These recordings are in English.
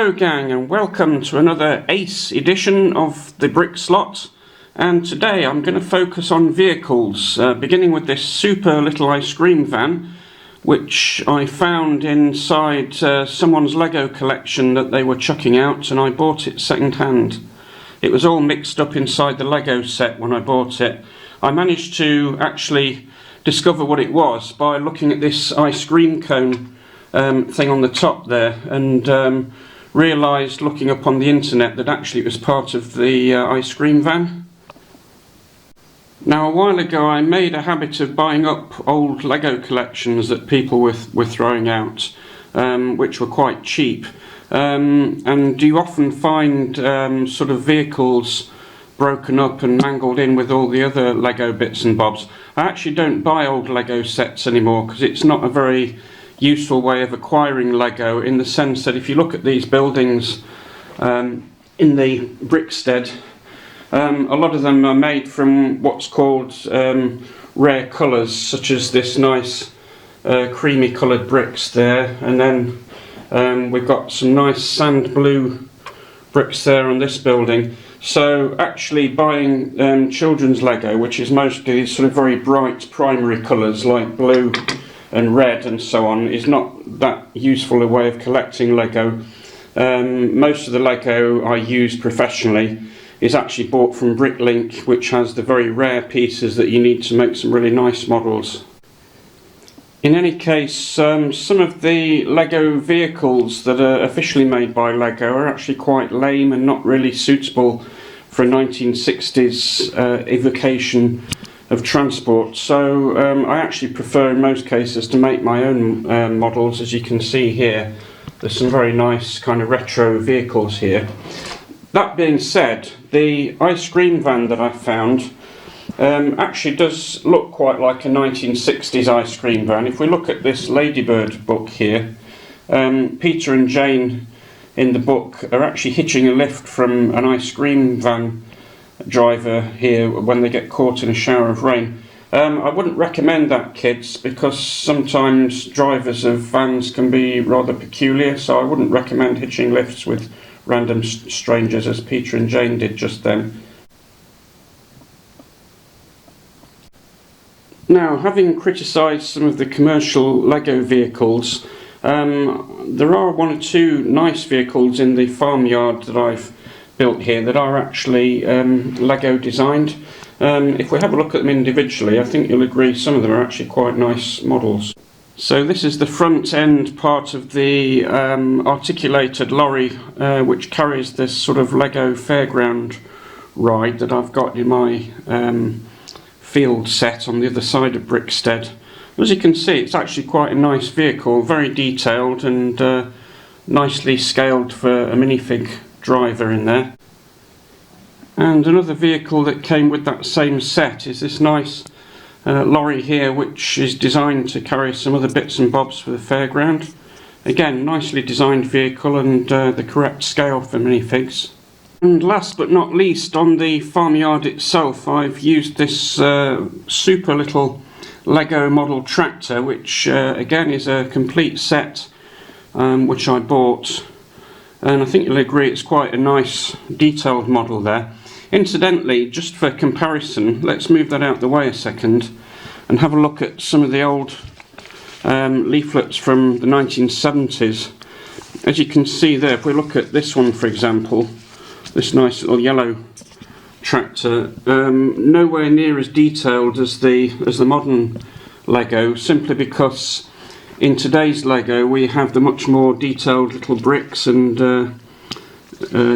Hello gang, and welcome to another Ace edition of the Brick Slot. And today I'm going to focus on vehicles, beginning with this super little ice cream van which I found inside someone's Lego collection that they were chucking out, and I bought it second hand. It was all mixed up inside the Lego set when I bought it. I managed to actually discover what it was by looking at this ice cream cone thing on the top there, and realised looking up on the internet that actually it was part of the ice cream van. Now, a while ago I made a habit of buying up old Lego collections that people were throwing out, which were quite cheap, and you often find sort of vehicles broken up and mangled in with all the other Lego bits and bobs. I actually don't buy old Lego sets anymore because it's not a very useful way of acquiring Lego, in the sense that if you look at these buildings in the Brickstead, a lot of them are made from what's called rare colours, such as this nice creamy coloured bricks there, and then we've got some nice sand blue bricks there on this building. So actually buying children's Lego, which is mostly these sort of very bright primary colours like blue and red and so on, is not that useful a way of collecting Lego. Most of the Lego I use professionally is actually bought from Bricklink, which has the very rare pieces that you need to make some really nice models. In any case, some of the Lego vehicles that are officially made by Lego are actually quite lame and not really suitable for a 1960s evocation of transport. So I actually prefer in most cases to make my own models. As you can see here, there's some very nice kind of retro vehicles here. That being said, the ice cream van that I found actually does look quite like a 1960s ice cream van. If we look at this Ladybird book here, Peter and Jane in the book are actually hitching a lift from an ice cream van driver here when they get caught in a shower of rain. I wouldn't recommend that, kids, because sometimes drivers of vans can be rather peculiar, so I wouldn't recommend hitching lifts with random strangers as Peter and Jane did just then. Now, having criticised some of the commercial Lego vehicles, there are one or two nice vehicles in the farmyard that I've built here that are actually Lego designed. If we have a look at them individually, I think you'll agree some of them are actually quite nice models. So this is the front end part of the articulated lorry which carries this sort of Lego fairground ride that I've got in my field set on the other side of Brickstead. As you can see, it's actually quite a nice vehicle, very detailed and nicely scaled for a minifig driver in there. And another vehicle that came with that same set is this nice lorry here, which is designed to carry some other bits and bobs for the fairground. Again, nicely designed vehicle and the correct scale for minifigs. And last but not least, on the farmyard itself, I've used this super little Lego model tractor, which again is a complete set which I bought. And I think you'll agree it's quite a nice detailed model there. Incidentally, just for comparison, let's move that out the way a second and have a look at some of the old leaflets from the 1970s. As you can see there, if we look at this one for example, this nice little yellow tractor, nowhere near as detailed as the modern Lego, simply because in today's Lego we have the much more detailed little bricks and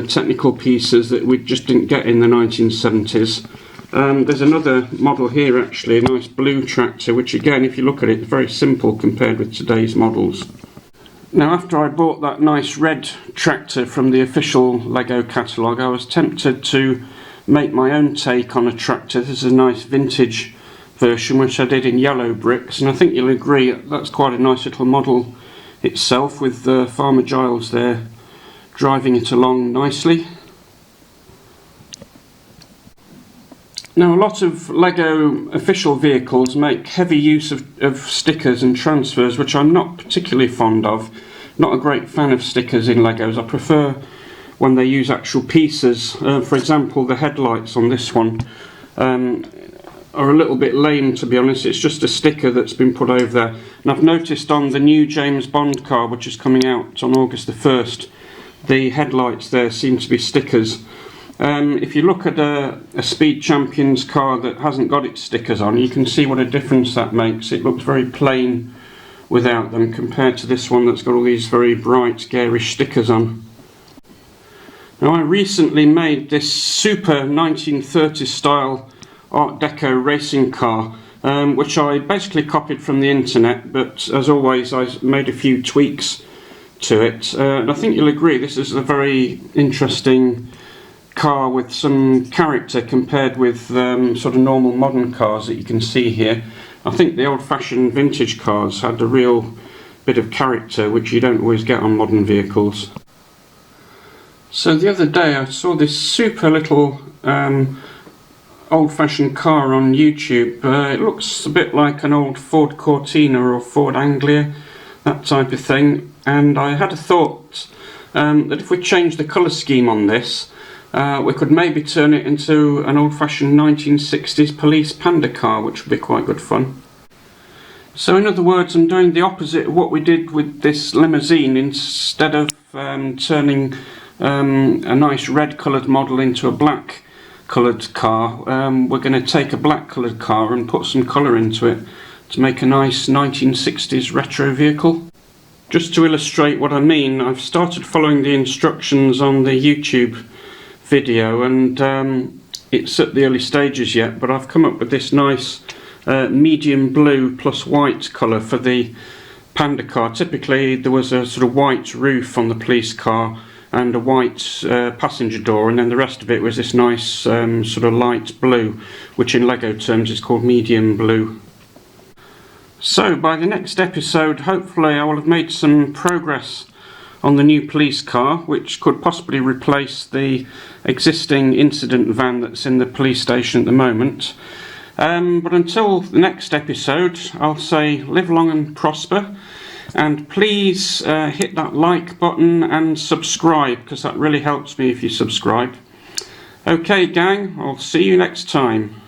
technical pieces that we just didn't get in the 1970s. There's another model here actually, a nice blue tractor, which again, if you look at it, is very simple compared with today's models. Now, after I bought that nice red tractor from the official Lego catalogue, I was tempted to make my own take on a tractor. This is a nice vintage version which I did in yellow bricks, and I think you'll agree that's quite a nice little model itself, with Farmer Giles there driving it along nicely. Now, a lot of Lego official vehicles make heavy use of stickers and transfers, which I'm not particularly fond of. not a great fan of stickers in Legos. I prefer when they use actual pieces. For example, the headlights on this one are a little bit lame, to be honest. It's just a sticker that's been put over there. And I've noticed on the new James Bond car, which is coming out on August the 1st, the headlights there seem to be stickers. If you look at a Speed Champions car that hasn't got its stickers on, you can see what a difference that makes. It looks very plain without them compared to this one that's got all these very bright, garish stickers on. Now, I recently made this super 1930s style Art Deco racing car, which I basically copied from the internet, but as always I made a few tweaks to it. And I think you'll agree this is a very interesting car with some character compared with sort of normal modern cars that you can see here. I think the old-fashioned vintage cars had a real bit of character which you don't always get on modern vehicles. So the other day I saw this super little old-fashioned car on YouTube. It looks a bit like an old Ford Cortina or Ford Anglia, that type of thing, and I had a thought that if we change the colour scheme on this, we could maybe turn it into an old-fashioned 1960s police panda car, which would be quite good fun. So in other words, I'm doing the opposite of what we did with this limousine. Instead of turning a nice red coloured model into a black coloured car, we're going to take a black coloured car and put some colour into it to make a nice 1960s retro vehicle. Just to illustrate what I mean, I've started following the instructions on the YouTube video, and it's at the early stages yet, but I've come up with this nice medium blue plus white colour for the panda car. Typically there was a sort of white roof on the police car and a white passenger door, and then the rest of it was this nice sort of light blue, which in Lego terms is called medium blue. So by the next episode, hopefully I will have made some progress on the new police car, which could possibly replace the existing incident van that's in the police station at the moment. But until the next episode, I'll say live long and prosper. And please hit that like button and subscribe, because that really helps me if you subscribe. Okay gang, I'll see you next time.